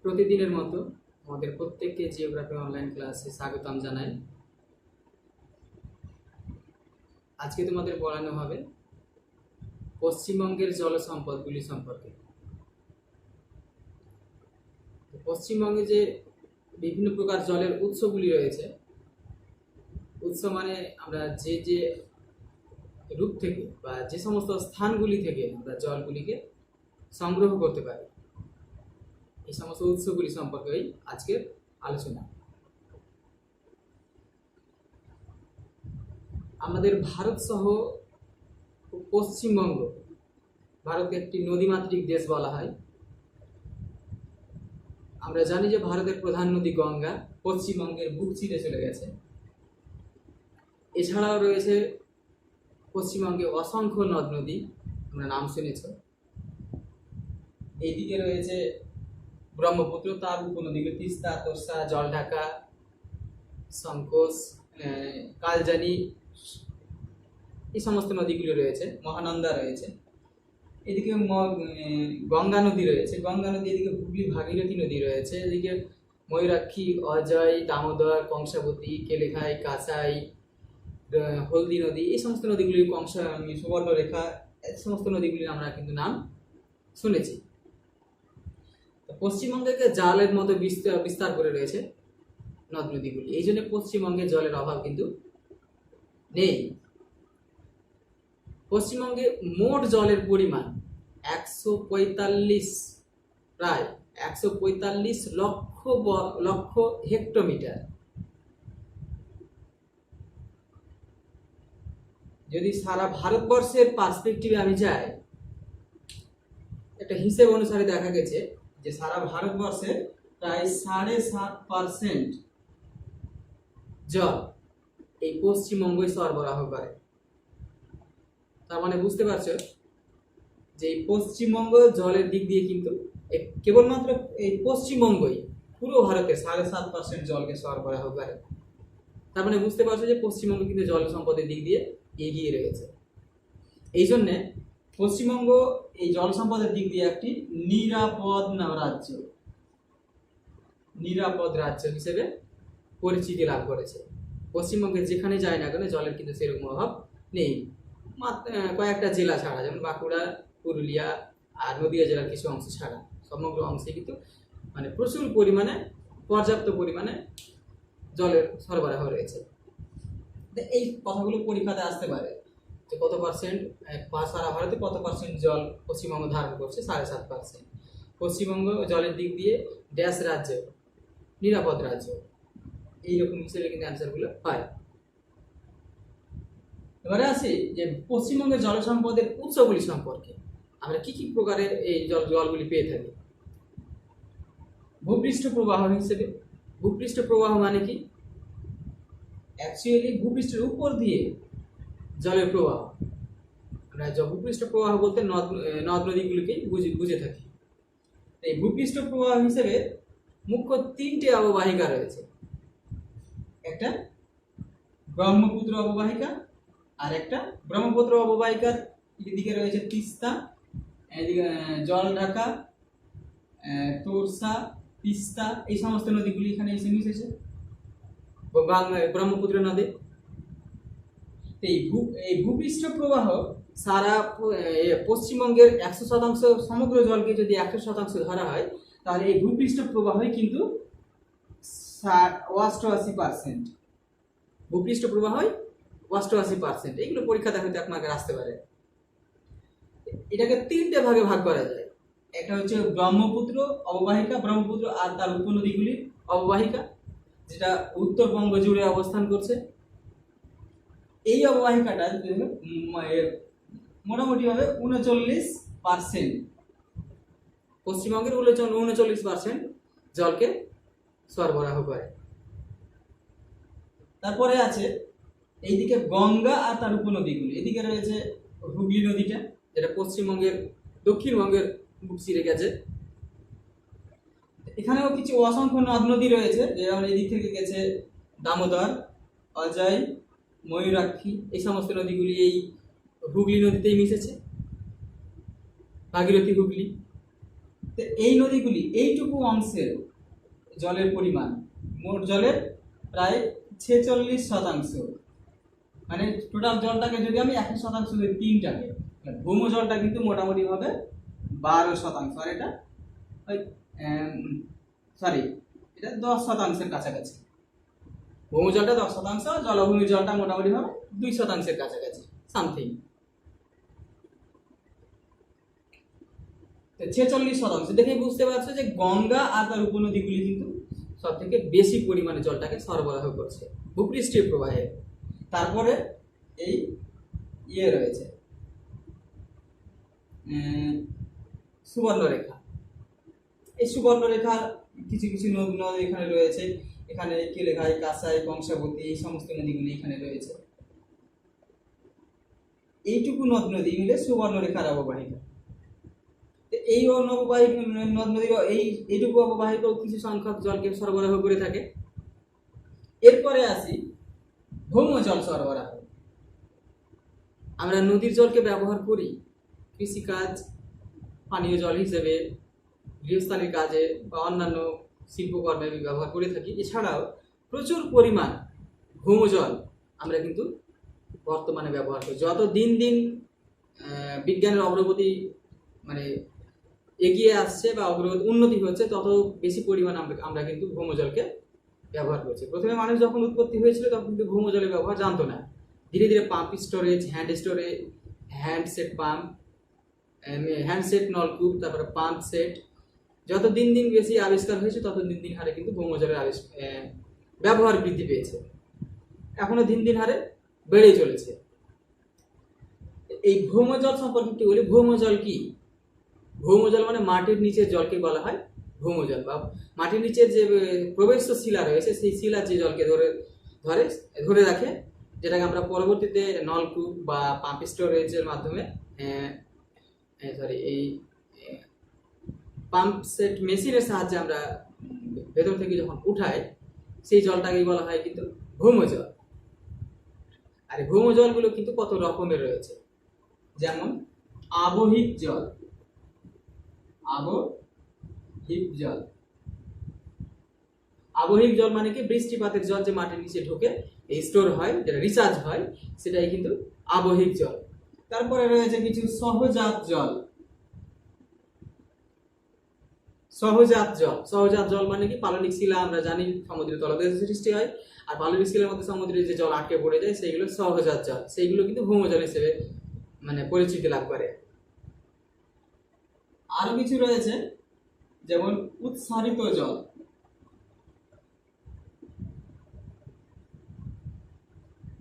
প্রতিদিনের মতো আমাদের প্রত্যেককে জিওগ্রাফি অনলাইন ক্লাসে স্বাগতম জানাই। আজকে তোমাদের পড়ানো হবে পশ্চিমবঙ্গের জল সম্পদগুলি সম্পর্কে। পশ্চিমবঙ্গে যে বিভিন্ন প্রকার জলের উৎসগুলি রয়েছে, উৎস মানে আমরা যে যে রূপ থেকে বা যে সমস্ত স্থানগুলি থেকে আমরা জলগুলিকে সংগ্রহ করতে পারি, এই সমস্ত উৎসগুলি সম্পর্কেই আজকের আলোচনা। আমাদের ভারত সহ পশ্চিমবঙ্গ, ভারতকে একটি নদীমাতৃক দেশ বলা হয়। আমরা জানি যে ভারতের প্রধান নদী গঙ্গা পশ্চিমবঙ্গের বুক চিরে চলে গেছে। এছাড়াও রয়েছে পশ্চিমবঙ্গে অসংখ্য নদ নদী, আমরা নাম শুনেছ। এইদিকে রয়েছে ব্রহ্মপুত্র, তার উপনদীগুলো তিস্তা, তোর্ষা, জলঢাকা, সংকোচ, কালজানি, এই সমস্ত নদীগুলো রয়েছে। মহানন্দা রয়েছে। এদিকে গঙ্গা নদী রয়েছে, গঙ্গা নদী। এদিকে হুগলি ভাগীরথী নদী রয়েছে। এদিকে ময়ূরাক্ষী, অজয়, দামোদর, কংসাবতী, কেলেঘাই, কাঁসাই, হলদি নদী, এই সমস্ত নদীগুলির সুবর্ণরেখা, এই সমস্ত নদীগুলির আমরা কিন্তু নাম শুনেছি। পশ্চিমবঙ্গে জালের মতো বিস্তার করে রয়েছে নদ নদীগুলি, এই জন্য পশ্চিমবঙ্গে জলের অভাব কিন্তু নেই। পশ্চিমবঙ্গে মোট জলের পরিমাণ প্রায় 145 লক্ষ হেক্টোমিটার। যদি সারা ভারতবর্ষের পার্সপেক্টিভে আমি যাই, একটা হিসেব অনুসারে দেখা গেছে যে সারা ভারতবর্ষের প্রায় 7.5% জল এই পশ্চিমবঙ্গই সরবরাহ করে। তার মানে বুঝতে পারছো যে এই পশ্চিমবঙ্গ জলের দিক দিয়ে কিন্তু কেবলমাত্র এই পশ্চিমবঙ্গই পুরো ভারতের 7.5% জলকে সরবরাহ করে। তার মানে বুঝতে পারছো যে পশ্চিমবঙ্গ কিন্তু জল সম্পদের দিক দিয়ে এগিয়ে রয়েছে। এই জন্যে পশ্চিমবঙ্গ এই জল সম্পদের দিক দিয়ে একটি নিরাপদ রাজ্য হিসেবে পরিচিতি লাভ করেছে। পশ্চিমবঙ্গের যেখানে যায় না কেন জলের কিন্তু সেরকম অভাব নেই, কয়েকটা জেলা ছাড়া, যেমন বাঁকুড়া, পুরুলিয়া আর নদিয়া জেলার কিছু অংশ ছাড়া সমগ্র অংশে কিন্তু মানে প্রচুর পরিমাণে, পর্যাপ্ত পরিমাণে জলের সরবরাহ রয়েছে। এই কথাগুলো পরীক্ষাতে আসতে পারে যে কত পার্সেন্ট, সারা ভারতে কত পার্সেন্ট জল পশ্চিমবঙ্গ ধারণ করছে? 7.5%। পশ্চিমবঙ্গ জলের দিক দিয়ে ড্যাশ রাজ্য, নিরাপদ রাজ্য, এইরকম হিসেবে কিন্তু অ্যান্সারগুলো হয়। এবারে আসি যে পশ্চিমবঙ্গের জল সম্পদের উৎসগুলি সম্পর্কে। আমরা কি কি প্রকারের এই জলগুলি পেয়ে থাকি? ভূপৃষ্ঠ প্রবাহ হিসেবে। ভূপৃষ্ঠ প্রবাহ মানে কি? অ্যাকচুয়ালি ভূপৃষ্ঠের উপর দিয়ে জলের প্রবাহ। আমরা ভূপৃষ্ঠ প্রবাহ বলতে নদ নদীগুলিকেই বুঝে থাকি। এই ভূপৃষ্ঠ প্রবাহ হিসেবে মুখ্য 3টে অববাহিকা রয়েছে। একটা ব্রহ্মপুত্র অববাহিকা, আর একটা ব্রহ্মপুত্র অববাহিকার এদিকে রয়েছে তিস্তা, এদিকে জলঢাকা, তোর্ষা, তিস্তা, এই সমস্ত নদীগুলি এখানে এসে মিশেছে ব্রহ্মপুত্র নদী। এই ভূপৃষ্ঠ প্রবাহ সারা পশ্চিমবঙ্গের 100% সমগ্র জলকে যদি 100% ধরা হয়, তাহলে এই ভূপৃষ্ঠ প্রবাহই কিন্তু 88%। ভূপৃষ্ঠ প্রবাহই 88%। এইগুলো পরীক্ষাতে হয়তো আপনাকে আসতে পারে। এটাকে 3টে ভাগে ভাগ করা যায়। একটা হচ্ছে ব্রহ্মপুত্র অববাহিকা, ব্রহ্মপুত্র আর তার উপনদীগুলির অববাহিকা, যেটা উত্তরবঙ্গ জুড়ে অবস্থান করছে। এই অববাহিকাটা মোটামুটি ভাবে 39%, পশ্চিমবঙ্গের 39% জলকে সরবরাহ করে। তারপরে আছে এইদিকে গঙ্গা আর তার উপনদীগুলি। এদিকে রয়েছে হুগলি নদীটা, যেটা পশ্চিমবঙ্গের দক্ষিণবঙ্গের বুক চিরে গেছে। এখানেও কিছু অসংখ্য নদ নদী রয়েছে, যেমন এদিক থেকে গেছে দামোদর, অজয়, ময়ূরাক্ষী, এই সমস্ত নদীগুলি এই হুগলি নদীতেই মিশেছে। ভাগীরথী, হুগলি। তো এই নদীগুলি এইটুকু অংশের জলের পরিমাণ মোট জলের প্রায় 46%। মানে টোটাল জলটাকে যদি আমি 100% ধরি, 3টাকে, ভৌম জলটা কিন্তু মোটামুটি হবে 12%, আর এটা সরি এটা 10%-এর কাছাকাছি। ভৌম জলটা 10%, জলভূমির জলটা মোটামুটি হবে 2%-এর কাছাকাছি সামথিং। 46% দেখে বুঝতে পারছো যে গঙ্গা আর তার উপনদীগুলি কিন্তু সব থেকে বেশি পরিমাণে জলটাকে সরবরাহ করছে ভূপৃষ্ঠীয় প্রবাহে। তারপরে এই রয়েছে সুবর্ণরেখা। এই সুবর্ণরেখার কিছু কিছু নদী এখানে রয়েছে। এখানে কেলেঘাই, কাঁসাই, কংসাবতী এই সমস্ত নদীগুলি এখানে রয়েছে। এইটুকু নদ নদী মিলে সুবর্ণরেখার অববাহিকা। এই নদ নদীর এইটুকু অববাহিকা কিছু সংখ্যক জলকে সরবরাহ করে থাকে। এরপরে আসি ভৌম জল সরবরাহ। আমরা নদীর জলকে ব্যবহার করি কৃষিকাজ, পানীয় জল হিসেবে, গৃহস্থালির কাজে বা অন্যান্য শিল্পকর্মে ব্যবহার করে থাকি। এছাড়াও প্রচুর পরিমাণ ভৌম জল আমরা কিন্তু বর্তমানে ব্যবহার করি। যত দিন দিন বিজ্ঞানের অগ্রগতি মানে এগিয়ে আসছে বা উন্নতি হচ্ছে, তত বেশি পরিমাণ আমরা কিন্তু ভৌম জলকে ব্যবহার করছি। প্রথমে মানুষ যখন উৎপত্তি হয়েছিল তখন কিন্তু ভৌম জলের ব্যবহার জানতো না। ধীরে ধীরে pump storage, handset pump, handset নলকূপ, তারপরে পাম্প সেট, যত দিন দিন বেশি আবিষ্কার হয়েছে তত দিন দিন হারে কিন্তু ভৌম জলের ব্যবহার বৃদ্ধি পেয়েছে। এখনো দিন দিন হারে বেড়েই চলেছে। এই ভৌম জল সম্পর্কে একটু বলি। ভৌম জল কি? ভৌম জল মানে মাটির নিচের জলকে বলা হয় ভৌম জল, বা মাটির নিচের যে প্রবেশ্য শিলা রয়েছে সেই শিলা যে জলকে ধরে রাখে, যেটাকে আমরা পরবর্তীতে নলকূপ বা পাম্প স্টোরেজের মাধ্যমে এই পাম্প সেট মেশিনের সাহায্যে আমরা ভেতর থেকে যখন উঠাই, সেই জলটাকেই বলা হয় কিন্তু ভৌম জল। আর এই ভৌম জলগুলো কিন্তু কত রকমের রয়েছে, যেমন আবহিক জল। আবহিক জল মানে কি? বৃষ্টিপাতের জল যে মাটির নিচে ঢুকে স্টোর হয়, যেটা রিচার্জ হয়, সেটাই কিন্তু আবহিক জল। তারপরে রয়েছে কিছু সহজাত জল। সহজাত জল মানে কি? পাললিক শিলা আমরা জানি সমুদ্রের তলদেশে সৃষ্টি হয়, আর পাললিক শিলার মধ্যে সমুদ্রের যে জল আটকে পড়ে যায় সেইগুলো সহজাত জল। সেইগুলো কিন্তু ভৌম জল হিসেবে মানে পরিচিতি লাভ করে। আরো কিছু রয়েছে যেমন উৎসারিত জল।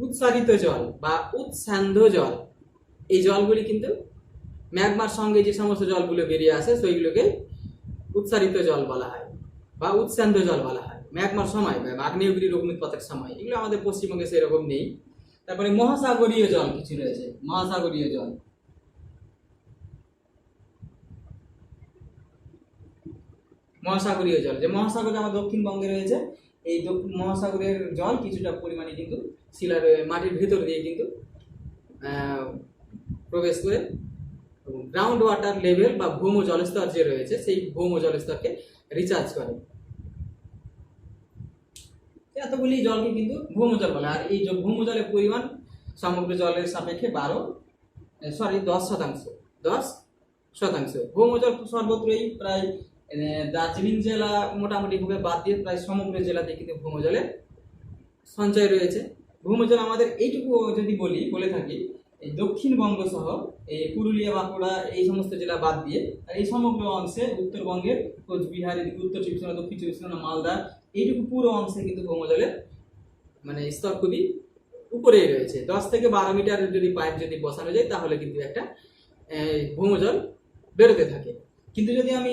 উৎসারিত জল বা উৎসান্দ জল, এই জলগুলি কিন্তু ম্যাগমার সঙ্গে যে সমস্ত জলগুলো বেরিয়ে আসে সেইগুলোকে উৎসারিত জল বলা হয় বা উৎসান্দ জল বলা হয়। ম্যাগমার সময় বা আগ্নেয়গিরির অগ্নুৎপাতের সময়, এগুলো আমাদের পশ্চিমবঙ্গে সেরকম নেই। তারপরে মহাসাগরীয় জল কিছু রয়েছে। মহাসাগরীয় জল যে মহাসাগর আমার দক্ষিণবঙ্গে রয়েছে, এই মহাসাগরের জল কিছুটা পরিমাণে কিন্তু শিলার মাটির ভেতর দিয়ে কিন্তু প্রবেশ করে গ্রাউন্ড ওয়াটার লেভেল বা ভৌম জলস্তর যে রয়েছে সেই ভৌম জলস্তরকে রিচার্জ করে। এতগুলি জলকে কিন্তু ভৌম জল বলে। আর এই ভৌম জলের পরিমাণ সমগ্র জলের সাপেক্ষে 10%। ভৌম জল সর্বত্রই প্রায় দার্জিলিং জেলা মোটামুটি ভাবে বাদ দিয়ে প্রায় সমগ্র জেলাতে কিন্তু ভৌম জলের সঞ্চয় রয়েছে। ভৌম জল আমাদের এইটুকু যদি বলে থাকি, এই দক্ষিণবঙ্গ সহ এই পুরুলিয়া, বাঁকুড়া এই সমস্ত জেলা বাদ দিয়ে আর এই সমগ্র অংশে উত্তরবঙ্গের কোচবিহার, উত্তর চব্বিশ পরগনা, দক্ষিণ চব্বিশ পরগনা, মালদা, এইটুকু পুরো অংশে কিন্তু ভৌম জলের মানে স্তর খুবই উপরেই রয়েছে। 10 থেকে 12 মিটার যদি পাইপ যদি বসানো যায় তাহলে কিন্তু একটা ভৌম জল বেরোতে থাকে। কিন্তু যদি আমি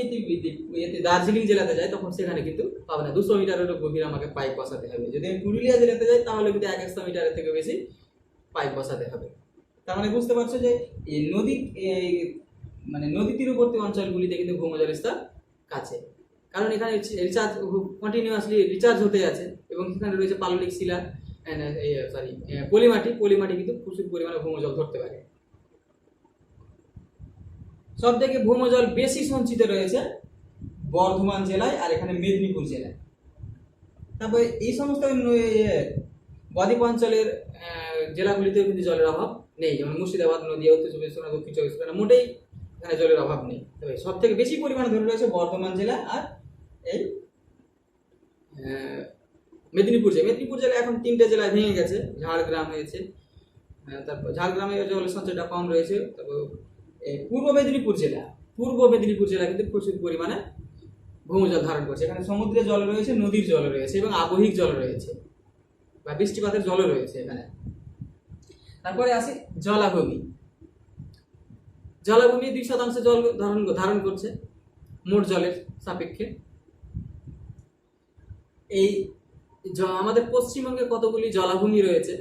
এতে দার্জিলিং জেলাতে যাই তখন সেখানে কিন্তু পাবো না, 200 মিটারেরও গভীর আমাকে পাইপ বসাতে হবে। যদি আমি পুরুলিয়া জেলাতে যাই তাহলে কিন্তু 100 মিটারের থেকে বেশি পাইপ বসাতে হবে। তার মানে বুঝতে পারছো যে এই নদী তীরবর্তী অঞ্চলগুলিতে কিন্তু ভৌম জলের স্তর কাছে, কারণ এখানে রিচার্জ কন্টিনিউয়াসলি রিচার্জ হতে আছে এবং সেখানে রয়েছে পাললিক শিলা, পলিমাটি কিন্তু প্রচুর পরিমাণে ভৌম জল ধরতে পারে। সব থেকে ভৌম জল বেশি সঞ্চিত রয়েছে বর্ধমান জেলায়, আর এখানে মেদিনীপুর জেলায়। তারপরে এই সমস্ত বদ্বীপ অঞ্চলের জেলাগুলিতেও কিন্তু জলের অভাব নেই, যেমন মুর্শিদাবাদ, নদীয়া, উত্তর চব্বিশ পরগনা, দক্ষিণ চব্বিশ পরগনা মোটেই এখানে জলের অভাব নেই। তবে সব থেকে বেশি পরিমাণে ধরে রয়েছে বর্ধমান জেলা আর এই মেদিনীপুর জেলা। মেদিনীপুর জেলা এখন 3টে জেলায় ভেঙে গেছে, ঝাড়গ্রাম হয়েছে, তারপর ঝাড়গ্রামে জলের সঞ্চয়টা কম রয়েছে। তারপর পূর্ব মেদিনীপুর জেলা কিন্তু প্রচুর পরিমাণে ভৌমজল ধারণ করছে। এখানে সমুদ্রের জল রয়েছে, নদীর জল রয়েছে এবং আবহিক জল রয়েছে বা বৃষ্টিপাতের জলও রয়েছে এখানে। তারপরে আসি জলাভূমি। 2% জল ধারণ করছে মোট জলের সাপেক্ষে। এই আমাদের পশ্চিমবঙ্গে কতগুলি জলাভূমি রয়েছে,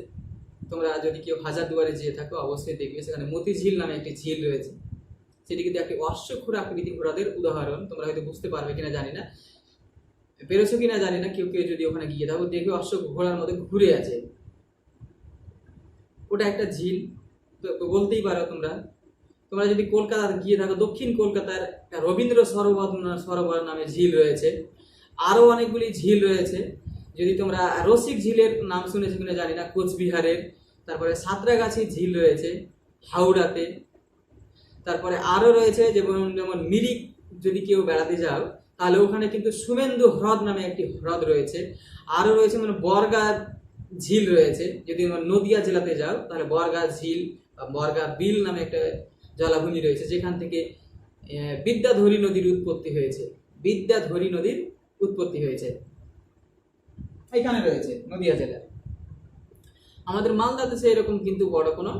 তোমরা যদি কেউ হাজারদুয়ারে যেয়ে থাকো অবশ্যই দেখবে, সেখানে মতিঝিল নামে একটি ঝিল রয়েছে। সেটি কিন্তু একটি অশ্বক্ষুর আকৃতি ঘোড়াদের উদাহরণ। তোমরা হয়তো বুঝতে পারবে কিনা জানি না, পেরেছো কিনা জানি না, কেউ যদি ওখানে গিয়ে থাকো দেখবে অশ্ব ঘোড়ার মধ্যে ঘুরে আছে, ওটা একটা ঝিল। তো বলতেই পারো তোমরা যদি কলকাতা গিয়ে থাকো, দক্ষিণ কলকাতার রবীন্দ্র সরোবর নামে ঝিল রয়েছে। আরো অনেকগুলি ঝিল রয়েছে, যদি তোমরা রসিক ঝিলের নাম শুনেছো কিনা জানি না, কোচবিহারের। তারপরে সাঁতরাগাছি ঝিল রয়েছে হাওড়াতে। তারপরে আরো রয়েছে যেমন মিরিক, যদি কেউ বেড়াতে যাও তাহলে ওখানে কিন্তু শুভেন্দু হ্রদ নামে একটি হ্রদ রয়েছে। আরো রয়েছে বর্গা ঝিল রয়েছে। যদি নদিয়া জেলাতে যাও তাহলে বর্গা ঝিল বা বর্গা বিল নামে একটা জলাভূমি রয়েছে, যেখান থেকে বিদ্যাধরী নদীর উৎপত্তি হয়েছে। এখানে রয়েছে নদিয়া জেলায়। আমাদের মালদাতে সেরকম কিন্তু বড় কোনো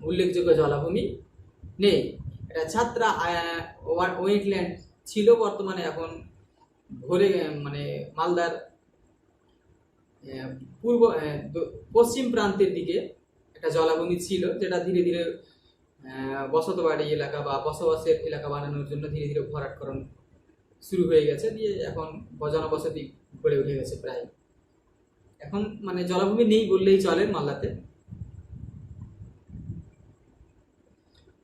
উল্লেখযোগ্য জলাভূমি নেই। এটা ছাত্রা ওয়েটল্যান্ড ছিল, বর্তমানে এখন ভরে মালদার পশ্চিম প্রান্তের দিকে একটা জলাভূমি ছিল, যেটা ধীরে ধীরে বসতবাড়ি এলাকা বা বসবাসের এলাকা বানানোর জন্য ধীরে ধীরে ভরাটকরণ শুরু হয়ে গেছে, দিয়ে এখন জনবসতি গড়ে উঠে গেছে প্রায়। এখন জলাভূমি নেই বললেই চলে মালদাতে।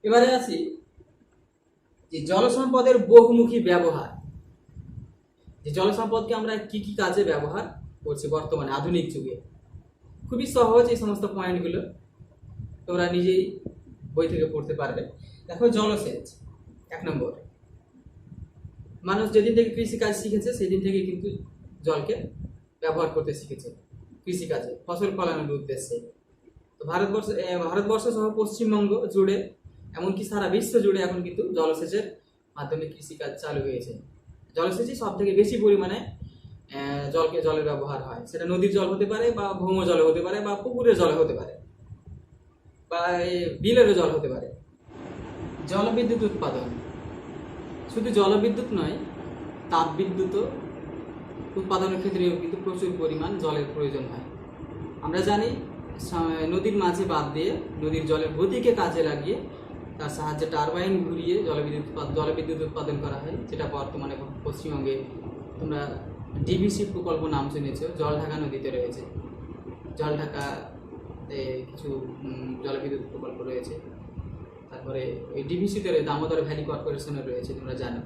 এবারে আসি যে জল সম্পদের বহুমুখী ব্যবহার, যে জল সম্পদকে আমরা কি কি কাজে ব্যবহার করছি বর্তমানে আধুনিক যুগে। খুবই সহজ এই সমস্ত পয়েন্টগুলো, তোমরা নিজেই বই থেকে পড়তে পারবে। দেখো, জলসেচ 1 নম্বর। মানুষ যেদিন থেকে কৃষিকাজ শিখেছে সেদিন থেকে কিন্তু জলকে ব্যবহার করতে শিখেছে কৃষিকাজে, ফসল ফলানোর উদ্দেশ্যে। তো ভারতবর্ষ সহ পশ্চিমবঙ্গ জুড়ে, এমনকি সারা বিশ্ব জুড়ে এখন কিন্তু জলসেচের মাধ্যমে কৃষিকাজ চালু হয়েছে। জলসেচই সব থেকে বেশি পরিমাণে জলের ব্যবহার হয়। সেটা নদীর জল হতে পারে বা ভৌম জল হতে পারে বা পুকুরের জল হতে পারে বা বিলেরও জল হতে পারে। জলবিদ্যুৎ উৎপাদন, শুধু জলবিদ্যুৎ নয়, তাপবিদ্যুৎ উৎপাদনের ক্ষেত্রেও কিন্তু প্রচুর পরিমাণ জলের প্রয়োজন হয়। আমরা জানি নদীর মাঝে বাঁধ দিয়ে নদীর জলের গতিকে কাজে লাগিয়ে তার সাহায্যে টারবাইন ঘুরিয়ে জলবিদ্যুৎ উৎপাদন করা হয়, যেটা বর্তমানে পশ্চিমবঙ্গে তোমরা ডিভিসি প্রকল্প নাম শুনেছ, জলঢাকা নদীতে রয়েছে। জলঢাকাতে কিছু জলবিদ্যুৎ প্রকল্প রয়েছে। তারপরে ওই ডিভিসিতে দামোদর ভ্যালি কর্পোরেশনের রয়েছে, তোমরা জানো।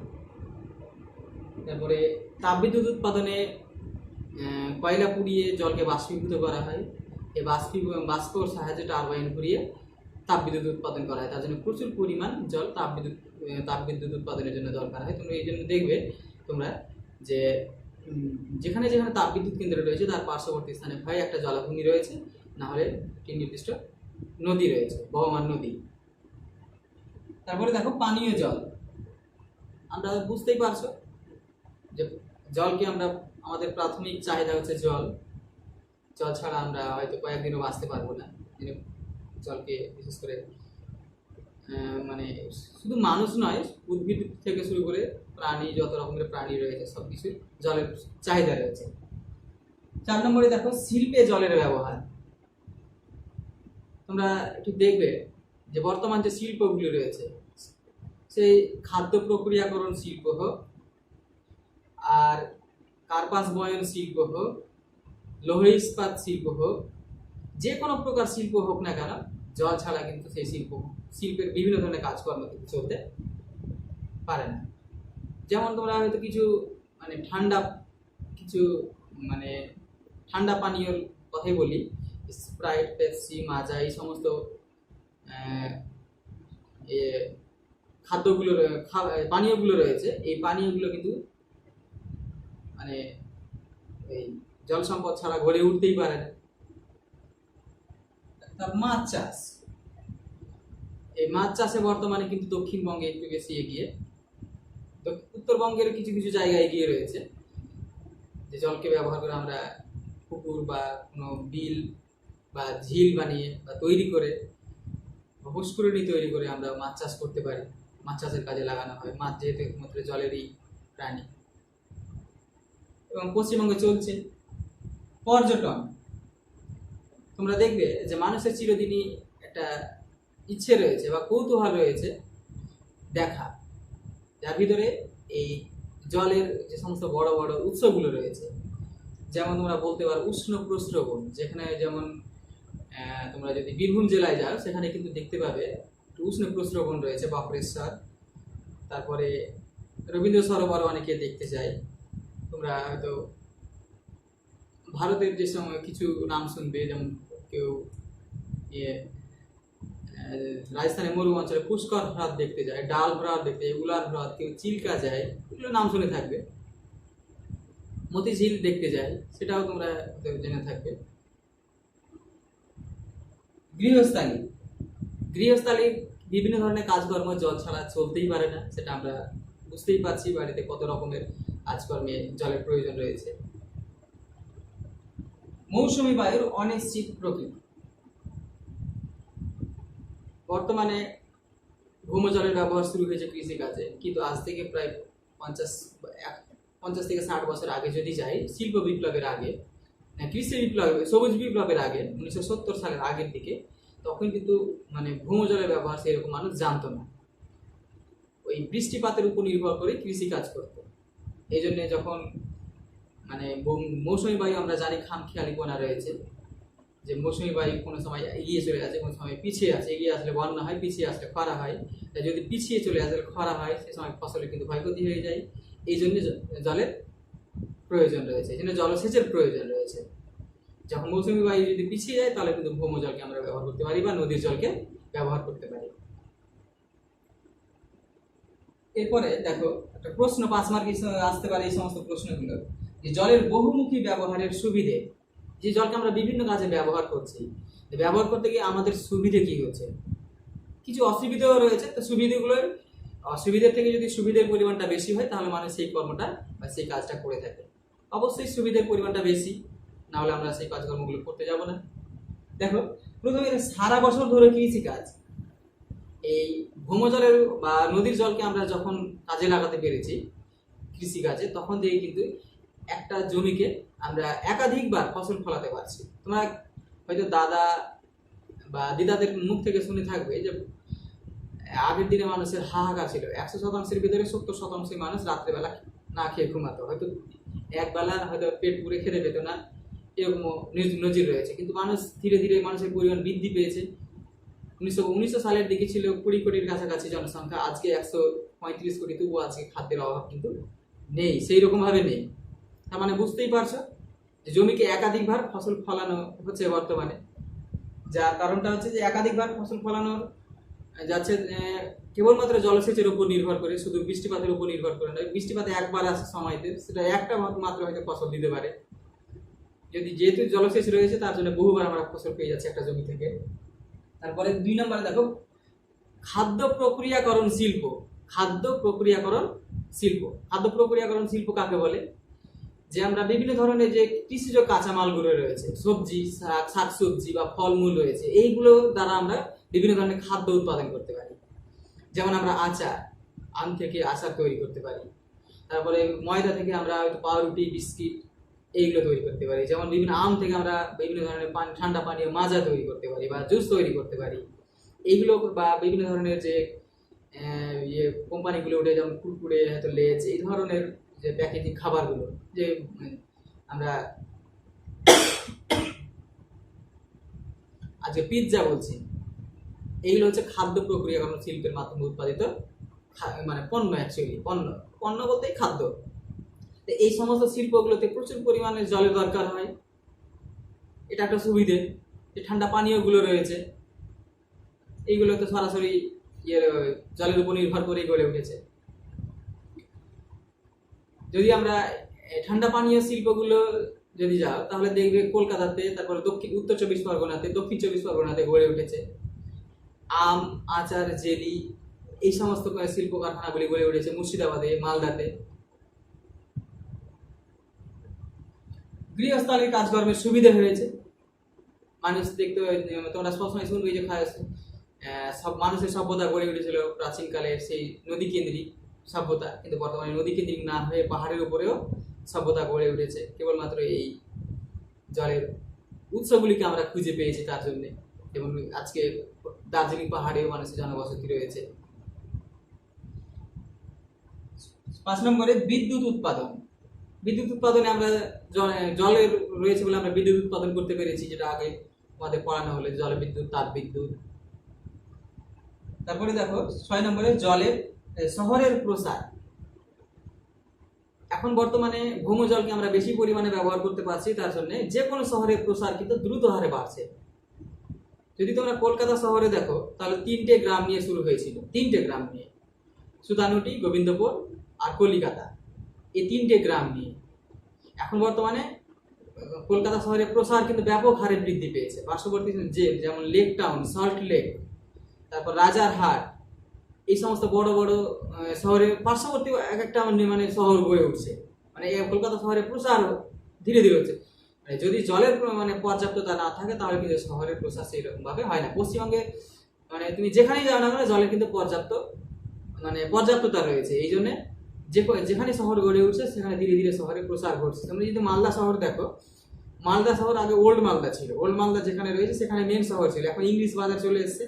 তারপরে তাপবিদ্যুৎ উৎপাদনে কয়লা পুড়িয়ে জলকে বাষ্পীভূত করা হয়। এই বাষ্পর সাহায্যে টারবাইন ঘুরিয়ে তাপবিদ্যুৎ উৎপাদন করা হয়। তার জন্য প্রচুর পরিমাণ জল তাপবিদ্যুৎ উৎপাদনের জন্য দরকার হয়। তোমরা এই জন্য দেখবে তোমরা যে যেখানে যেখানে তাপবিদ্যুৎ কেন্দ্র রয়েছে তার পার্শ্ববর্তী স্থানে হয় একটা জলাভূমি রয়েছে, না হলে একটি নির্দিষ্ট নদী রয়েছে, বহমান নদী। তারপরে দেখো, পানীয় জল। আমরা বুঝতেই পারছো যে জলকে আমাদের প্রাথমিক চাহিদা হচ্ছে জল ছাড়া আমরা হয়তো কয়েকদিনও বাঁচতে পারবো না। জলকে বিশেষ করে শুধু মানুষ নয়, উদ্ভিদ থেকে শুরু করে প্রাণী, যত রকমের প্রাণী রয়েছে সব কিছু জলের চাহিদা রয়েছে। 4 নম্বরে দেখো, শিল্পে জলের ব্যবহার। তোমরা একটু দেখবে যে বর্তমান যে শিল্পগুলি রয়েছে, সেই খাদ্য প্রক্রিয়াকরণ শিল্প হোক, আর কার্পাস বয়ন শিল্প হোক, লৌহ ইস্পাত শিল্প হোক, যে কোনো প্রকার শিল্প হোক না কেন, জল ছাড়া কিন্তু সেই শিল্পের বিভিন্ন ধরনের কাজকর্ম কিন্তু চলতে পারে না। যেমন তোমরা হয়তো কিছু মানে ঠান্ডা কিছু মানে ঠান্ডা পানীয়র কথাই বলি, স্প্রাইট, পেপসি, মাজা, এই সমস্ত আহ, এ খাদ্যগুলো পানীয়গুলো রয়েছে। এই পানীয়গুলো কিন্তু মানে এই জল সম্পদ ছাড়া গড়ে উঠতেই পারে না। তার মাছ চাষ, এই মাছ চাষে বর্তমানে কিন্তু দক্ষিণবঙ্গে একটু বেশি এগিয়ে, উত্তরবঙ্গের কিছু কিছু জায়গায় এগিয়ে রয়েছে, যে জলকে ব্যবহার করে আমরা পুকুর বা কোনো বিল বা ঝিল বানিয়ে বা তৈরি করে বা পুষ্করিণী তৈরি করে আমরা মাছ চাষ করতে পারি। মাছ চাষের কাজে লাগানো হয়, মাছ যেহেতু একমাত্র জলেরই প্রাণী। এবং পশ্চিমবঙ্গে চলছে পর্যটন। তোমরা দেখবে যে মানুষের চিরদিনই একটা ইচ্ছে রয়েছে বা কৌতূহল রয়েছে দেখা, যার ভিতরে এই জলের যে সমস্ত বড় বড় উৎসগুলো রয়েছে, যেমন তোমরা বলতে পারো উষ্ণ প্রস্রবণ, যেখানে যেমন তোমরা যদি বীরভূম জেলায় যাও সেখানে কিন্তু দেখতে পাবে উষ্ণ প্রস্রবণ রয়েছে, বক্রেশ্বর, তারপরে রবীন্দ্র সরোবর অনেকে দেখতে যায়। তোমরা হয়তো ভারতের যে সময় কিছু নাম শুনবে, যেমন কেউ ইয়ে রাজস্থানের মরু অঞ্চলে পুষ্কর হ্রদ দেখতে যায়, ডাল হ্রদ দেখতে যায়, উলার হ্রদ, কেউ চিল্কা যায়, এগুলো নাম শুনে থাকবে। মতিঝিল দেখতে যায়, সেটাও তোমরা জেনে থাকবে। গৃহস্থালী, গৃহস্থালী বিভিন্ন ধরনের কাজকর্ম জল ছাড়া চলতেই পারে না, সেটা আমরা বুঝতেই পারছি বাড়িতে কত রকমের কাজকর্মে জলের প্রয়োজন রয়েছে। মৌসুমী বায়ুর অনিশ্চিত প্রকৃতি, বর্তমানে ভূমজলের ব্যবহার শুরু হয়েছে কৃষিকাজে, কিন্তু আজ থেকে প্রায় 50 থেকে 60 বছর আগে যদি যাই, শিল্প বিপ্লবের আগে, কৃষি বিপ্লব, সবুজ বিপ্লবের আগে, 1970 সালের আগের দিকে, তখন কিন্তু মানে ভূমজলের ব্যবহার সেরকম মানুষ জানতো না। ওই বৃষ্টিপাতের উপর নির্ভর করে কৃষি কাজ করতো। এই জন্য যখন মানে মৌসুমী বায়ু আমরা জানি খামখেয়ালিপনা রয়েছে, যে মৌসুমী বায়ু কোনো সময় এগিয়ে চলে আসে, কোনো সময় পিছিয়ে আসে, এগিয়ে আসলে বন্যা হয়, পিছিয়ে আসলে খরা হয়। তাই যদি পিছিয়ে চলে আসলে খরা হয়, সে সময় ফসলের কিন্তু ক্ষয়ক্ষতি হয়ে যায়। এই জন্য জলের প্রয়োজন রয়েছে, এই জন্য জলসেচের প্রয়োজন রয়েছে। যখন মৌসুমী বায়ু যদি পিছিয়ে যায়, তাহলে কিন্তু ভৌম জলকে আমরা ব্যবহার করতে পারি বা নদীর জলকে ব্যবহার করতে পারি। এরপরে দেখো একটা প্রশ্ন 5 মার্কে আসতে পারে এই সমস্ত প্রশ্নগুলো, যে জলের বহুমুখী ব্যবহারের সুবিধে, যে জলকে আমরা বিভিন্ন কাজে ব্যবহার করছি, ব্যবহার করতে গিয়ে আমাদের সুবিধে কি হচ্ছে, কিছু অসুবিধাও রয়েছে। তো সুবিধাগুলোর অসুবিধার থেকে যদি সুবিধার পরিমাণটা বেশি হয়, তাহলে মানুষ সেই কর্মটা বা সেই কাজটা করে থাকে। অবশ্যই সুবিধার পরিমাণটা বেশি, না হলে আমরা সেই কাজকর্মগুলো করতে যাব না। দেখো প্রথমে সারা বছর ধরে কৃষিকাজ, এই ভৌমজলের বা নদীর জলকে আমরা যখন কাজে লাগাতে পেরেছি কৃষিকাজে, তখন দিয়ে কিন্তু একটা জমিকে আমরা একাধিকবার ফসল ফলাতে পারছি। তোমরা হয়তো দাদা বা দিদাদের মুখ থেকে শুনে থাকবে যে আগের দিনে মানুষের হাহাকার ছিল, 100%-এর ভিতরে 70% মানুষ রাত্রেবেলা না খেয়ে ঘুমাতো, হয়তো একবেলা হয়তো পেট পুরে খেতে পেত না, এরকমও নজির রয়েছে। কিন্তু মানুষ ধীরে ধীরে মানুষের পরিমাণ বৃদ্ধি পেয়েছে। 1900 সালের দিকে ছিল 20 কোটির কাছাকাছি জনসংখ্যা, আজকে 135 কোটি, তবুও আজকে খাদ্যের অভাব কিন্তু নেই, সেই রকম ভাবে নেই। তার মানে বুঝতেই পারছো যে জমিকে একাধিকবার ফসল ফলানো হচ্ছে বর্তমানে। যার কারণটা হচ্ছে যে একাধিকবার ফসল ফলানোর যাচ্ছে কেবলমাত্র জলসেচের উপর নির্ভর করে, শুধু বৃষ্টিপাতের উপর নির্ভর করে নয়। বৃষ্টিপাতে একবার আসে সময়তে, সেটা একটা মাত্র হয়তো ফসল দিতে পারে। যদি যেহেতু জলসেচ রয়েছে, তার জন্য বহুবার আমরা ফসল পেয়ে যাচ্ছি একটা জমি থেকে। তারপরে 2 নম্বরে দেখো খাদ্য প্রক্রিয়াকরণ শিল্প। খাদ্য প্রক্রিয়াকরণ শিল্প, খাদ্য প্রক্রিয়াকরণ শিল্প কাকে বলে? যে আমরা বিভিন্ন ধরনের যে কৃষিজ কাঁচামালগুলো রয়েছে, সবজি, শাকসবজি বা ফলমূল রয়েছে, এইগুলো দ্বারা আমরা বিভিন্ন ধরনের খাদ্য উৎপাদন করতে পারি। যেমন আমরা আচার, আম থেকে আচার তৈরি করতে পারি। তারপরে ময়দা থেকে আমরা পাউরুটি, বিস্কিট এইগুলো তৈরি করতে পারি। যেমন বিভিন্ন আম থেকে আমরা বিভিন্ন ধরনের ঠান্ডা পানীয় মাজা তৈরি করতে পারি বা জুস তৈরি করতে পারি। এইগুলো বা বিভিন্ন ধরনের যে কোম্পানিগুলো উঠে, যেমন কুরকুরে, হয়তো লেজ, এই ধরনের যে প্যাকেজিং খাবারগুলো, যে আমরা আজকে পিৎজা বলছি, এইগুলো হচ্ছে খাদ্য প্রক্রিয়াকরণ শিল্পের মাধ্যমে উৎপাদিত মানে পণ্য, অ্যাকচুয়ালি পণ্য, পণ্য বলতে খাদ্য। তো এই সমস্ত শিল্পগুলোতে প্রচুর পরিমাণে জলের দরকার হয়। এটা একটা সুবিধে। যে ঠান্ডা পানীয়গুলো রয়েছে এইগুলো তো সরাসরি জলের উপর নির্ভর করেই গড়ে উঠেছে। যদি আমরা ঠান্ডা পানীয় শিল্পগুলো যদি যাও তাহলে দেখবে কলকাতাতে, তারপরে উত্তর 24 পরগনাতে, দক্ষিণ 24 পরগনাতে গড়ে উঠেছে। আম, আচার, জেলি, এই সমস্ত শিল্প কারখানাগুলি গড়ে উঠেছে মুর্শিদাবাদে, মালদাতে। গৃহস্থালির কাজকর্মের সুবিধা হয়েছে। মানুষ দেখতে, তোমরা সবসময় শুনবে যে সব মানুষের সভ্যতা গড়ে উঠেছিল প্রাচীনকালের সেই নদী কেন্দ্রিক সভ্যতা, কিন্তু বর্তমানে নদী কেন্দ্রিক না হয়ে পাহাড়ের উপরেও সভ্যতা গড়ে উঠেছে কেবলমাত্র এই জলের উৎসগুলিকে আমরা খুঁজে পেয়েছি তার জন্যে। যেমন আজকে দার্জিলিং পাহাড়েও মানুষের জনবসতি রয়েছে। 5 নম্বরে বিদ্যুৎ উৎপাদন। বিদ্যুৎ উৎপাদনে আমরা জলের রয়েছে বলে আমরা বিদ্যুৎ উৎপাদন করতে পেরেছি, যেটা আগে আমাদের পড়ানো হলে জল বিদ্যুৎ, তাপ বিদ্যুৎ। তারপরে দেখো 6 নম্বরে জলের শহরের প্রসার। এখন বর্তমানে ভৌমজলকে আমরা বেশি পরিমাণে ব্যবহার করতে পারছি, তার জন্য যে কোনো শহরের প্রসার কিন্তু দ্রুত হারে বাড়ছে। যদি তোমরা কলকাতা শহরে দেখো তাহলে 3টে গ্রাম নিয়ে শুরু হয়েছিল, 3টে গ্রাম নিয়ে, সুতানুটি, গোবিন্দপুর আর কলিকাতা, এই 3টে গ্রাম নিয়ে। এখন বর্তমানে কলকাতা শহরের প্রসার কিন্তু ব্যাপক হারে বৃদ্ধি পেয়েছে। পার্শ্ববর্তী যেমন লেক টাউন, সল্ট লেক, তারপর রাজারহাট, এই সমস্ত বড় বড় শহরের পার্শ্ববর্তী এক একটা মানে শহর গড়ে উঠছে। মানে কলকাতা শহরের প্রসার ধীরে ধীরে হচ্ছে। মানে যদি জলের মানে পর্যাপ্ততা না থাকে তাহলে কিন্তু শহরের প্রসার সেইরকম ভাবে হয় না। পশ্চিমবঙ্গে মানে তুমি যেখানেই যাও না কেন জলের কিন্তু পর্যাপ্ততা রয়েছে। এই জন্য যেখানে শহর গড়ে উঠছে সেখানে ধীরে ধীরে শহরের প্রসার ঘটছে। তোমরা যদি মালদা শহর দেখো, মালদা শহর আগে ওল্ড মালদা ছিল। ওল্ড মালদা যেখানে রয়েছে সেখানে মেন শহর ছিল, এখন ইংলিশ বাজার চলে এসছে,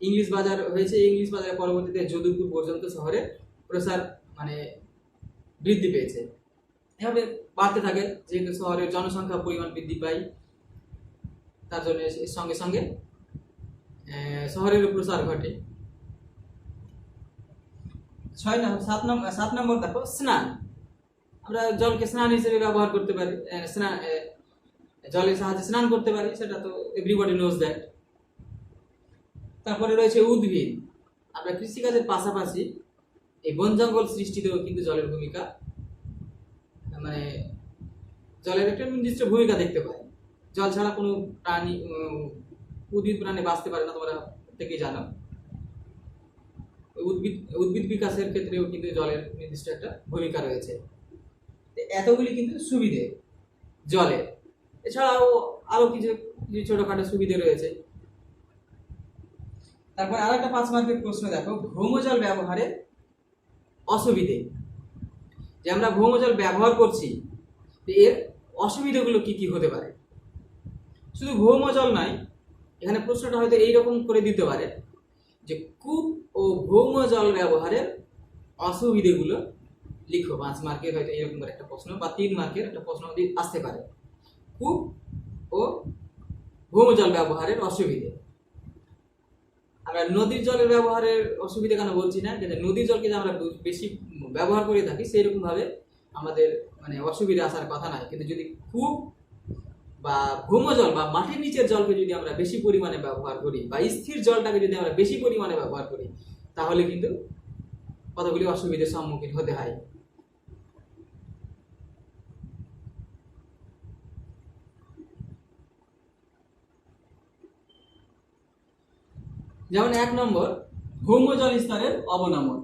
ইংলিশ বাজার হয়েছে। ইংলিশ বাজারের পরবর্তীতে যদুপুর পর্যন্ত শহরের প্রসার মানে বৃদ্ধি পেয়েছে। এভাবে বাড়তে থাকে, যেহেতু শহরের জনসংখ্যা পরিমাণ বৃদ্ধি পায়, তার জন্য এর সঙ্গে সঙ্গে শহরের প্রসার ঘটে। 7 নম্বর দেখো স্নান। আমরা জলকে স্নান হিসেবে ব্যবহার করতে পারি, জলের সাহায্যে স্নান করতে পারি, সেটা তো এভরিবডি নোজ দ্যাট। তারপরে রয়েছে উদ্ভিদ। আমরা কৃষিকাজের পাশাপাশি এই বন জঙ্গল সৃষ্টিতেও কিন্তু জলের ভূমিকা, মানে জলের একটা নির্দিষ্ট ভূমিকা দেখতে পাই। জল ছাড়া কোনো প্রাণী, উদ্ভিদ প্রাণী বাঁচতে পারে না, তোমরা প্রত্যেকেই জানো। উদ্ভিদ বিকাশের ক্ষেত্রেও কিন্তু জলের নির্দিষ্ট একটা ভূমিকা রয়েছে। এতগুলি কিন্তু সুবিধে জলের। এছাড়াও আরো কিছু ছোটখাটো সুবিধে রয়েছে। তারপর আর একটা 5 মার্কের প্রশ্ন দেখো, ভৌমজল ব্যবহারের অসুবিধে। যে আমরা ভৌমজল ব্যবহার করছি, এর অসুবিধাগুলো কি কি হতে পারে। শুধু ভৌমজল নয়, এখানে প্রশ্নটা হয়তো এইরকম করে দিতে পারে যে কূপ ও ভৌমজল ব্যবহারের অসুবিধেগুলো লিখো। 5 মার্কের হয়তো এরকম করে একটা প্রশ্ন, বা 3 মার্কের একটা প্রশ্ন আসতে পারে, কূপ ও ভৌমজল ব্যবহারের অসুবিধে। আমরা নদীর জলের ব্যবহারের অসুবিধা কেন বলছি না, কিন্তু নদীর জলকে যে আমরা বেশি ব্যবহার করে থাকি সেইরকম ভাবে আমাদের মানে অসুবিধা আসার কথা নয়। কিন্তু যদি কূপ বা ভৌমজল বা মাটির নিচের জলকে যদি আমরা বেশি পরিমাণে ব্যবহার করি, বা স্থির জলটাকে যদি আমরা বেশি পরিমাণে ব্যবহার করি, তাহলে কিন্তু কতগুলি অসুবিধার সম্মুখীন হতে হয়। যেমন 1 নম্বর, ভৌমজল স্তরের অবনমন।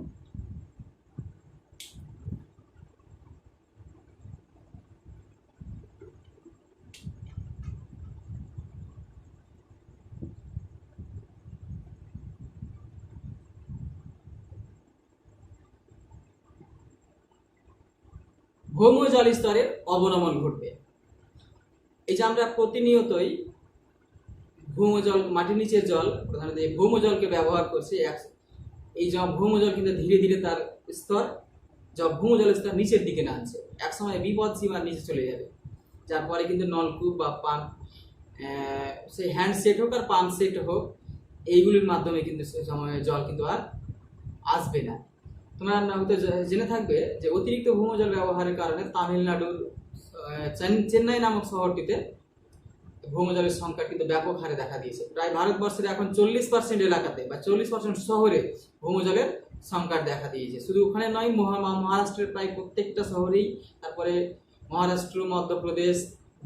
ভৌমজল স্তরের অবনমন ঘটবে। এই যে আমরা প্রতিনিয়তই ভৌমজল, মাটির নিচের জল, প্রধানত এই ভৌমজলকে ব্যবহার করছি, এই ভৌমজল কিন্তু ধীরে ধীরে তার স্তর, ভৌমজলের স্তর নিচের দিকে নামছে, একসময় বিপদ সীমার নিচে চলে যাবে। যার পরে কিন্তু নলকূপ বা পাম্প, সেই হ্যান্ডসেট হোক আর পাম্প সেট হোক, এইগুলির মাধ্যমে কিন্তু সে সময়ে জল কিন্তু আর আসবে না। তোমরা না হয়তো জেনে থাকবে যে অতিরিক্ত ভৌমজল ব্যবহারের কারণে তামিলনাড়ুর চেন্নাই নামক শহরটিতে ভৌমজলের সংকট কিন্তু ব্যাপক হারে দেখা দিয়েছে। প্রায় ভারতবর্ষের এখন 40% এলাকাতে বা 40% শহরে ভৌমজলের সংকট দেখা দিয়েছে। শুধু ওখানে নয়, মহারাষ্ট্রের প্রায় প্রত্যেকটা শহরেই, তারপরে মহারাষ্ট্র, মধ্যপ্রদেশ,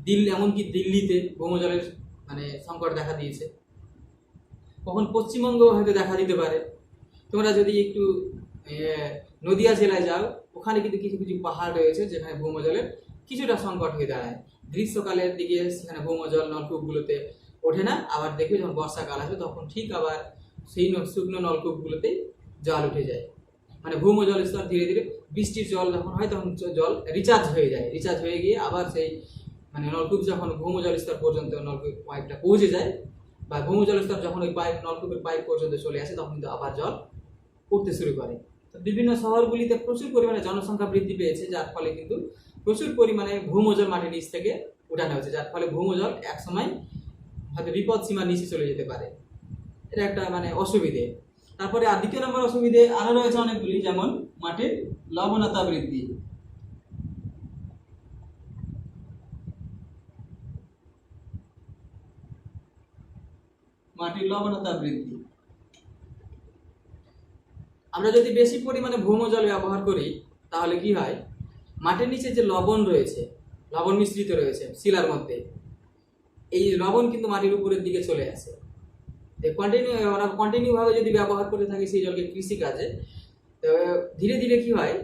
দিল্লি, এমনকি দিল্লিতে ভৌমজলের মানে সংকট দেখা দিয়েছে। কখন পশ্চিমবঙ্গ হয়তো দেখা দিতে পারে। তোমরা যদি একটু নদিয়া জেলায় যাও, ওখানে কিন্তু কিছু কিছু পাহাড় রয়েছে যেখানে ভৌমজলের কিছুটা সংকট হয়ে দাঁড়ায়। গ্রীষ্মকালের দিকে সেখানে ভৌমজল নলকূপগুলোতে ওঠে না, আবার দেখবে যখন বর্ষাকাল আসবে তখন ঠিক আবার সেই শুকনো নলকূপগুলোতেই জল উঠে যায়। মানে ভৌমজল স্তর ধীরে ধীরে, বৃষ্টির জল যখন হয় তখন জল রিচার্জ হয়ে যায়, রিচার্জ হয়ে গিয়ে আবার সেই মানে নলকূপ যখন ভৌমজল স্তর পর্যন্ত নলকূপ পাইপটা পৌঁছে যায় বা ভৌমজল স্তর যখন ওই পাইপ নলকূপের পাইপ পর্যন্ত চলে আসে তখন কিন্তু আবার জল উঠতে শুরু করে। তো বিভিন্ন শহরগুলিতে প্রচুর পরিমাণে জনসংখ্যা বৃদ্ধি পেয়েছে, যার ফলে কিন্তু প্রচুর পরিমাণে ভৌমজল মাটির নিচ থেকে উঠানো হচ্ছে, যার ফলে ভৌমজল একসময় হয়তো বিপদ সীমার নিচে চলে যেতে পারে। এটা একটা মানে অসুবিধে। তারপরে আর দ্বিতীয় নম্বর অসুবিধে আরো রয়েছে অনেকগুলি, যেমন মাটির লবণতা বৃদ্ধি। মাটির লবণতা বৃদ্ধি, আমরা যদি বেশি পরিমাণে ভৌমজল ব্যবহার করি তাহলে কি হয়, মাটির নিচে যে লবণ রয়েছে, লবণ মিশ্রিত রয়েছে শিলার মধ্যে, এই লবণ কিন্তু মাটির উপরের দিকে চলে আসে। কন্টিনিউ ভাবে যদি ব্যবহার করে থাকি সেই জলকে কৃষিকাজে, তো ধীরে ধীরে কি হয়,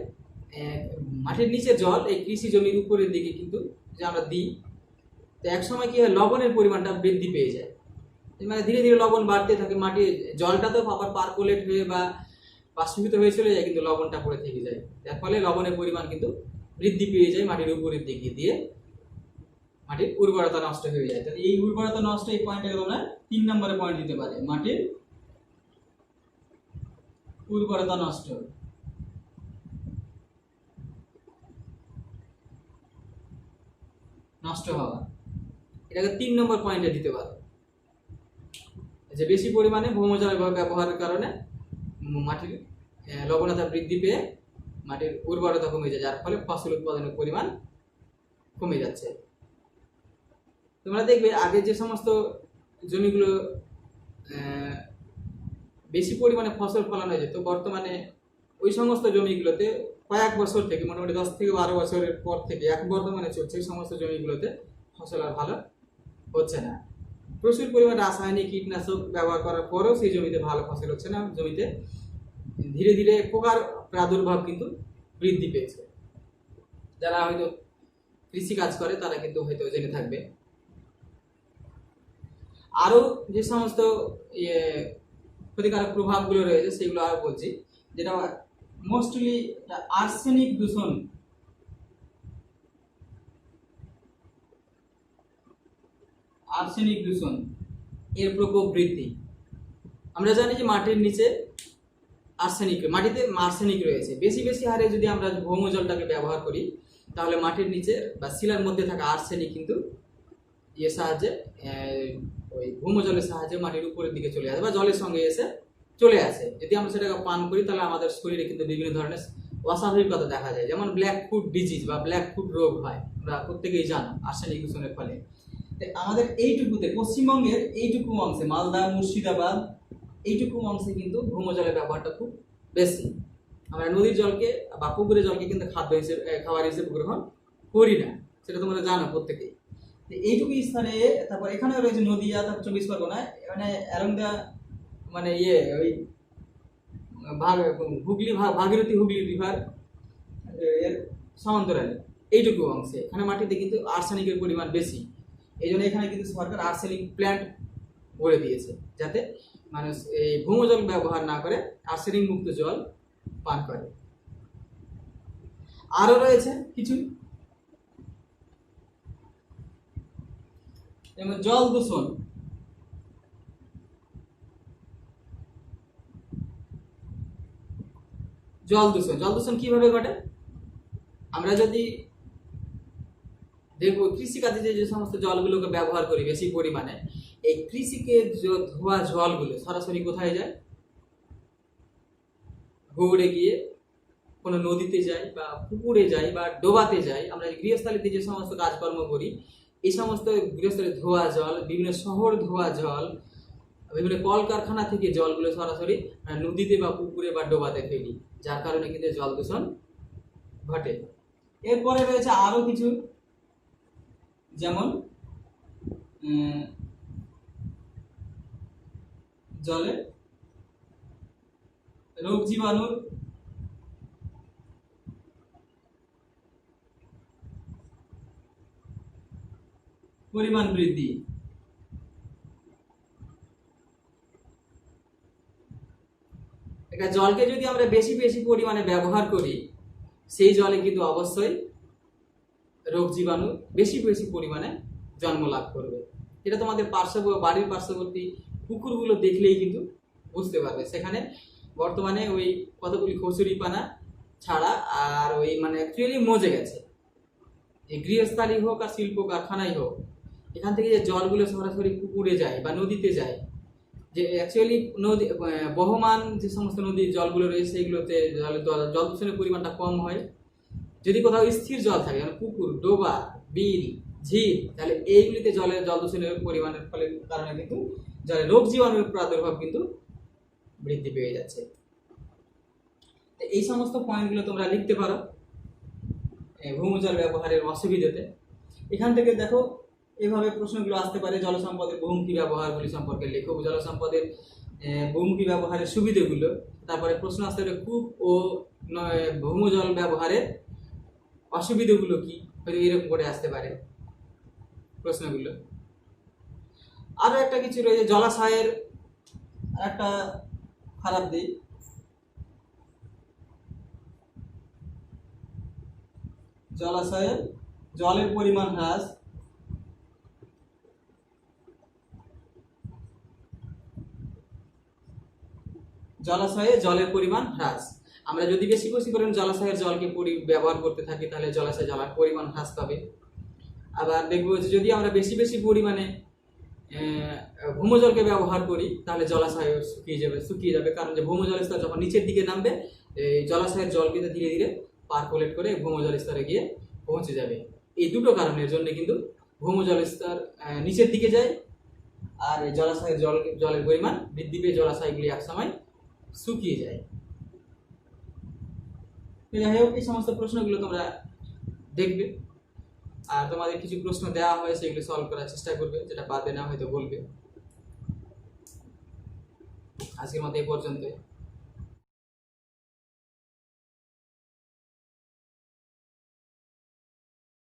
মাটির নিচে জল এই কৃষি জমির উপরের দিকে কিন্তু যে আমরা দিই, তো এক সময় কি হয়, লবণের পরিমাণটা বৃদ্ধি পেয়ে যায়। মানে ধীরে ধীরে লবণ বাড়তে থাকে, মাটির জলটা তো আবার পার্কোলেট হয়ে বা বাষ্পীভূত হয়ে চলে যায়, কিন্তু লবণটা পড়ে থেকে যায়। এর ফলে লবণের পরিমাণ কিন্তু বৃদ্ধি পেয়ে যায় মাটির উপরের দিকে দিয়ে, মাটির উর্বরতা নষ্ট হয়ে যায়। তাহলে এই উর্বরতা নষ্ট, এই পয়েন্টটাকে তোমরা 3 নম্বরে পয়েন্ট দিতে পারে, মাটির উর্বরতা নষ্ট। নষ্ট হওয়া, এটাকে 3 নম্বর পয়েন্টে দিতে পারো, যে বেশি পরিমাণে ভৌমজল ব্যবহারের কারণে মাটির লবণতা বৃদ্ধি পেয়ে মাটির উর্বরতা কমে যায়, যার ফলে ফসল উৎপাদনের পরিমাণ কমে যাচ্ছে। তোমরা দেখবে আগে যে সমস্ত জমিগুলো বেশি পরিমাণে ফসল ফলানো যেত, বর্তমানে ওই সমস্ত জমিগুলোতে কয়েক বছর থেকে, মোটামুটি 10 থেকে 12 বছরের পর থেকে এক বর্তমানে চলছে, ওই সমস্ত জমিগুলোতে ফসল আর ভালো হচ্ছে না। প্রচুর পরিমাণে রাসায়নিক কীটনাশক ব্যবহার করার পরেও সেই জমিতে ভালো ফসল হচ্ছে না, জমিতে ধীরে ধীরে পোকার প্রাদুর্ভাব কিন্তু বৃদ্ধি পেয়েছে। যারা হয়তো কৃষি কাজ করে তারা কিন্তু হয়তো জেনে থাকবে। আরো যে সমস্ত ক্ষতিকারক প্রভাবগুলো রয়েছে সেগুলো আরো বলছি, যেটা মোস্টলি আর্সেনিক দূষণ। আর্সেনিক দূষণ এর প্রকোপ বৃদ্ধি। আমরা জানি যে মাটির নিচে মাটিতে আর্সেনিক রয়েছে। বেশি বেশি হারে যদি আমরা ভৌমজলটাকে ব্যবহার করি তাহলে মাটির নিচে বা শিলার মধ্যে থাকা আর্সেনিক কিন্তু সাহায্যে, ওই ভৌমজলের সাহায্যে মাটির উপরের দিকে চলে আসে বা জলের সঙ্গে এসে চলে আসে। যদি আমরা সেটাকে পান করি তাহলে আমাদের শরীরে কিন্তু বিভিন্ন ধরনের অস্বাভাবিকতা দেখা যায়, যেমন ব্ল্যাক ফুট ডিজিজ বা ব্ল্যাক ফুট রোগ হয়, আমরা প্রত্যেকেই জানো আর্সেনিক দূষণের ফলে। আমাদের এইটুকুতে, পশ্চিমবঙ্গের এইটুকু অংশে, মালদা, মুর্শিদাবাদ, এইটুকু অংশে কিন্তু ভৌমজলের ব্যবহারটা খুব বেশি। আমরা নদীর জলকে বা পুকুরের জলকে কিন্তু খাবার হিসেবে গ্রহণ করি না, সেটা তোমরা জানো প্রত্যেকেই। এইটুকু স্থানে, তারপর এখানেও রয়েছে নদীয়া, তারপর 24 পরগনা, মানে অ্যালং দা মানে ওই ভাগীরথী হুগলি রিভার এর সমান্তরালে এইটুকু অংশে এখানে মাটিতে কিন্তু আর্সেনিকের পরিমাণ বেশি। এই জন্য এখানে কিন্তু সরকার আর্সেনিক প্ল্যান্ট গড়ে দিয়েছে, যাতে মানুষ এই ভৌমজল ব্যবহার না করে আর্সেনিক মুক্ত জল পান করে। আরো রয়েছে কিছু, যেমন জল দূষণ। জল দূষণ কিভাবে ঘটে? আমরা যদি দেখবো কৃষিকাজে যে সমস্ত জলগুলোকে ব্যবহার করি বেশি পরিমাণে, এই কৃষিকে ধোয়া জলগুলো সরাসরি কোথায় যায়? গৌড়ে গিয়ে কোনো নদীতে যাই বা পুকুরে যাই বা ডোবাতে যাই, আমরা গৃহস্থালিতে যে সমস্ত কাজকর্ম করি, এই সমস্ত গৃহস্থালির ধোয়া জল, বিভিন্ন শহর ধোয়া জল, বিভিন্ন কলকারখানা থেকে জলগুলো সরাসরি নদীতে বা পুকুরে বা ডোবাতে ফেলি, যার কারণে কিন্তু জল দূষণ ঘটে। এরপরে রয়েছে আরো কিছু, যেমন জলে রোগ জীবাণুর পরিমাণ বৃদ্ধি। এটা জলকে যদি আমরা বেশি বেশি পরিমাণে ব্যবহার করি, সেই জলে কিন্তু অবশ্যই রোগ জীবাণু বেশি বেশি পরিমাণে জন্ম লাভ করবে। এটা তোমাদের বাড়ির পার্শ্ববর্তী পুকুরগুলো দেখলেই কিন্তু বুঝতে পারবে। সেখানে বর্তমানে ওই কতগুলি কচুরিপানা ছাড়া আর ওই মানে অ্যাকচুয়ালি মজে গেছে। এই গৃহস্থালী হোক আর শিল্প কারখানাই হোক, এখান থেকে যে জলগুলো সরাসরি পুকুরে যায় বা নদীতে যায়, যে অ্যাকচুয়ালি নদী বহমান যে সমস্ত নদীর জলগুলো রয়েছে সেইগুলোতে জল দূষণের পরিমাণটা কম হয়। যদি কোথাও স্থির জল থাকে, মানে পুকুর, ডোবা, বিল, ঝিল, তাহলে এইগুলিতে জল দূষণের পরিমাণের ফলে কারণে কিন্তু জলে রোগ জীবাণুর প্রাদুর্ভাব কিন্তু বৃদ্ধি পেয়ে যাচ্ছে। এই সমস্ত পয়েন্টগুলো তোমরা লিখতে পারো ভৌমজল ব্যবহারের অসুবিধাতে। এখান থেকে দেখো এভাবে প্রশ্নগুলো আসতে পারে, জল সম্পদের বহুমুখী ব্যবহারগুলি সম্পর্কে লেখো, জল সম্পদের বহুমুখী ব্যবহারের সুবিধাগুলো। তারপরে প্রশ্ন আসতে পারে কূপ ও ভৌমজল ব্যবহারের অসুবিধাগুলো কি, এরকম করে আসতে পারে প্রশ্নগুলো। আরো একটা কিছু রয়েছে জলাশয়ের একটা খারাপ দিক, জলাশয়ে জলের পরিমাণ হ্রাস। জলাশয়ে জলের পরিমাণ হ্রাস, আমরা যদি বেশি বেশি করে জলাশয়ের জলকে ব্যবহার করতে থাকি, তাহলে জলাশয়ে জলের পরিমাণ হ্রাস পাবে। আবার দেখবো যে যদি আমরা বেশি বেশি পরিমাণে ভৌমজলকে ব্যবহার করি, তাহলে জলাশয় শুকিয়ে যাবে। কারণ যে ভৌমজল স্তর যখন নিচের দিকে নামবে, জলাশয়ের জল কিন্তু ধীরে ধীরে পারকোলেট করে ভৌমজল স্তরে গিয়ে পৌঁছে যাবে। এই দুটো কারণের জন্য কিন্তু ভৌমজল স্তর নিচের দিকে যায়, আর জলাশয়ের জলের পরিমাণ বৃদ্ধি পেয়ে জলাশয়গুলি একসময় শুকিয়ে যায়। যাই হোক, এই সমস্ত প্রশ্নগুলো তোমরা দেখবে, আর তোমাদের কিছু প্রশ্ন দেওয়া হয় সেগুলো সলভ করার চেষ্টা করবে, যেটা পারবে না হয়তো বলবে। আজকের মতো এই পর্যন্ত।